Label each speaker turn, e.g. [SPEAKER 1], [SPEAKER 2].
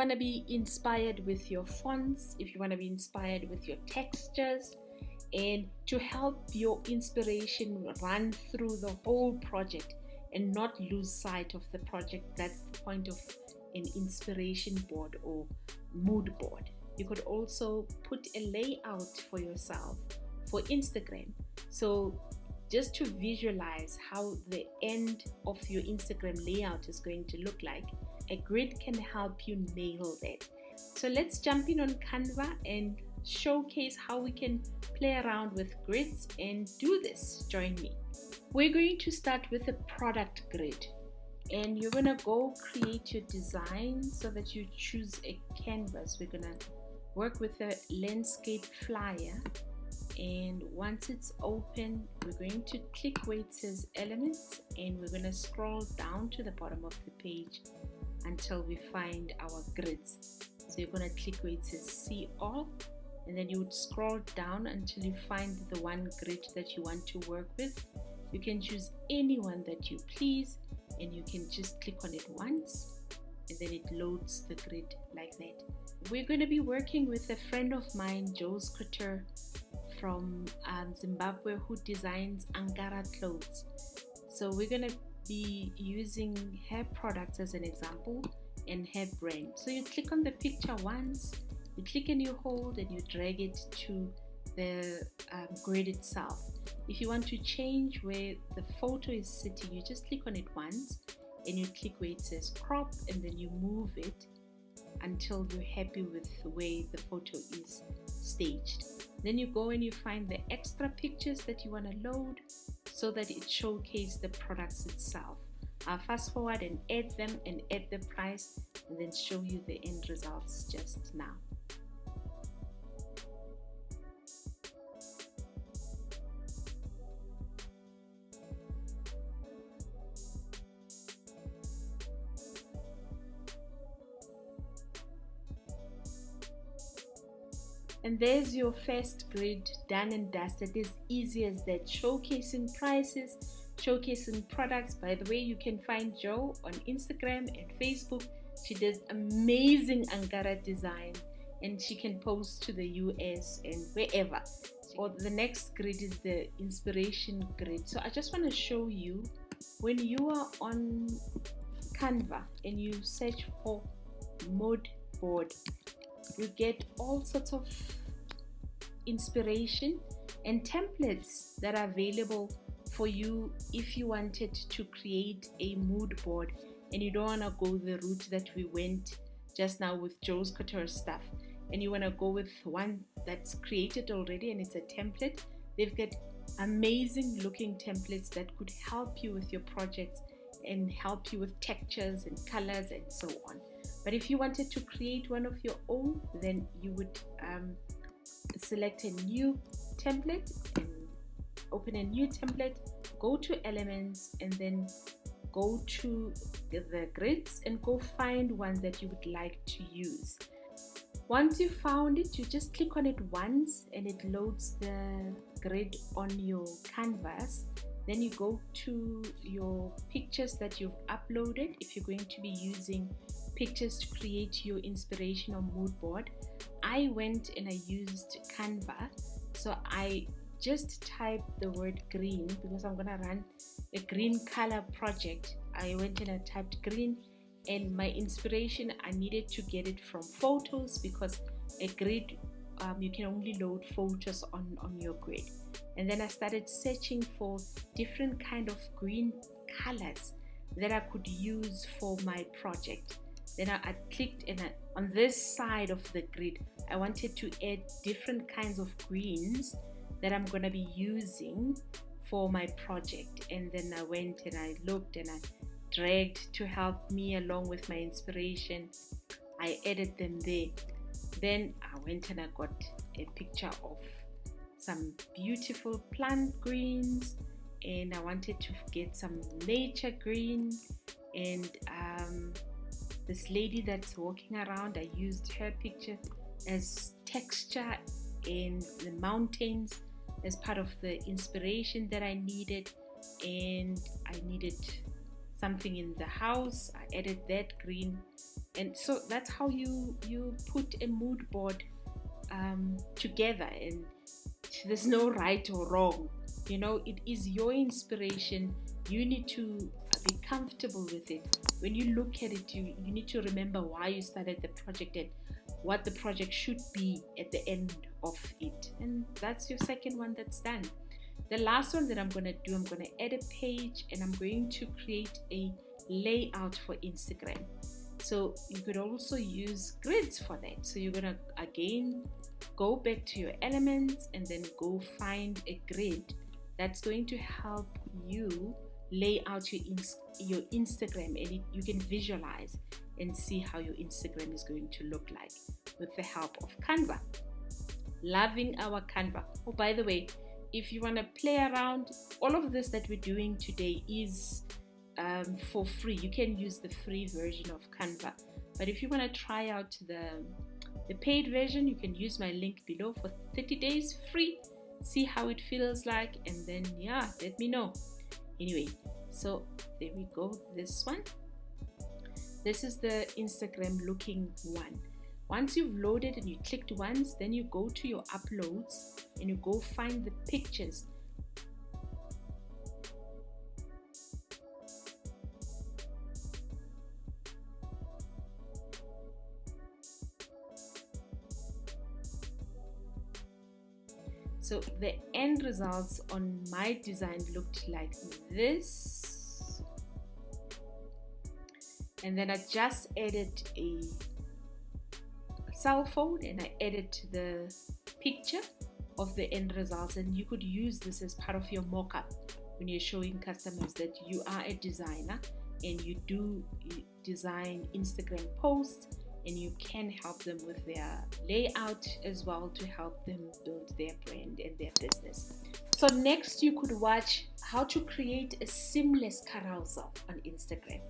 [SPEAKER 1] want to be inspired with your fonts, if you want to be inspired with your textures, and to help your inspiration run through the whole project and not lose sight of the project, that's the point of an inspiration board or mood board. You could also put a layout for yourself for Instagram. So just to visualize how the end of your Instagram layout is going to look like, a grid can help you nail that. So let's jump in on Canva and showcase how we can play around with grids and do this. Join me. We're going to start with a product grid, and you're going to go create your design so that you choose a canvas. We're going to work with a landscape flyer, and once it's open, we're going to click where it says elements, and we're going to scroll down to the bottom of the page until we find our grids. So you're going to click where it says see all, and then you would scroll down until you find the one grid that you want to work with. You can choose any one that you please, and you can just click on it once, and then it loads the grid like that. We're going to be working with a friend of mine, Joe Scooter from Zimbabwe, who designs Angara clothes. So we're going to be using her products as an example and her brand. So you click on the picture once, you click and you hold and you drag it to the grid itself. If you want to change where the photo is sitting, you just click on it once and you click where it says crop, and then you move it until you're happy with the way the photo is staged. Then you go and you find the extra pictures that you want to load so that it showcases the products itself. I'll fast forward and add them and add the price, and then show you the end results just now. And there's your first grid done and dusted. As easy as that. Showcasing prices, showcasing products. By the way, you can find Jo on Instagram and Facebook. She does amazing Angara design, and she can post to the US and wherever. Or the next grid is the inspiration grid. So I just want to show you, when you are on Canva and you search for mood board, you get all sorts of inspiration and templates that are available for you if you wanted to create a mood board and you don't want to go the route that we went just now with Joe's Couture stuff, and you want to go with one that's created already and it's a template. They've got amazing looking templates that could help you with your projects and help you with textures and colors and so on. But if you wanted to create one of your own, then you would select a new template and open a new template, go to elements, and then go to the grids and go find one that you would like to use. Once you found it, you just click on it once and it loads the grid on your canvas. Then you go to your pictures that you've uploaded if you're going to be using pictures to create your inspirational mood board. I went and I used Canva, so I just typed the word green because I'm gonna run a green color project. I went and I typed green, and my inspiration, I needed to get it from photos because a grid, you can only load photos on your grid. And then I started searching for different kind of green colors that I could use for my project. Then I clicked, and on this side of the grid, I wanted to add different kinds of greens that I'm going to be using for my project. And then I went and I looked and I dragged to help me along with my inspiration. I added them there. Then I went and I got a picture of some beautiful plant greens, and I wanted to get some nature green, and this lady that's walking around, I used her picture as texture in the mountains as part of the inspiration that I needed. And I needed something in the house, I added that green. And so that's how you put a mood board together, and there's no right or wrong. It is your inspiration. You need to be comfortable with it. When you look at it, you need to remember why you started the project and what the project should be at the end of it. And that's your second one that's done. The last one that I'm going to do, I'm going to add a page, and I'm going to create a layout for Instagram. So you could also use grids for that. So you're going to again go back to your elements and then go find a grid that's going to help you lay out your Instagram, and you can visualize and see how your Instagram is going to look like with the help of Canva. Loving our Canva. Oh, by the way, if you want to play around, all of this that we're doing today is for free. You can use the free version of Canva, but if you want to try out the paid version, you can use my link below for 30 days free. See how it feels like, and then let me know. Anyway, so there we go. This is the Instagram looking one. Once you've loaded and you clicked once, then you go to your uploads and you go find the pictures. So the end results on my design looked like this. And then I just added a cell phone and I added the picture of the end results. And you could use this as part of your mock-up when you're showing customers that you are a designer and you do design Instagram posts, and you can help them with their layout as well to help them build their brand and their business. So next, you could watch how to create a seamless carousel on Instagram.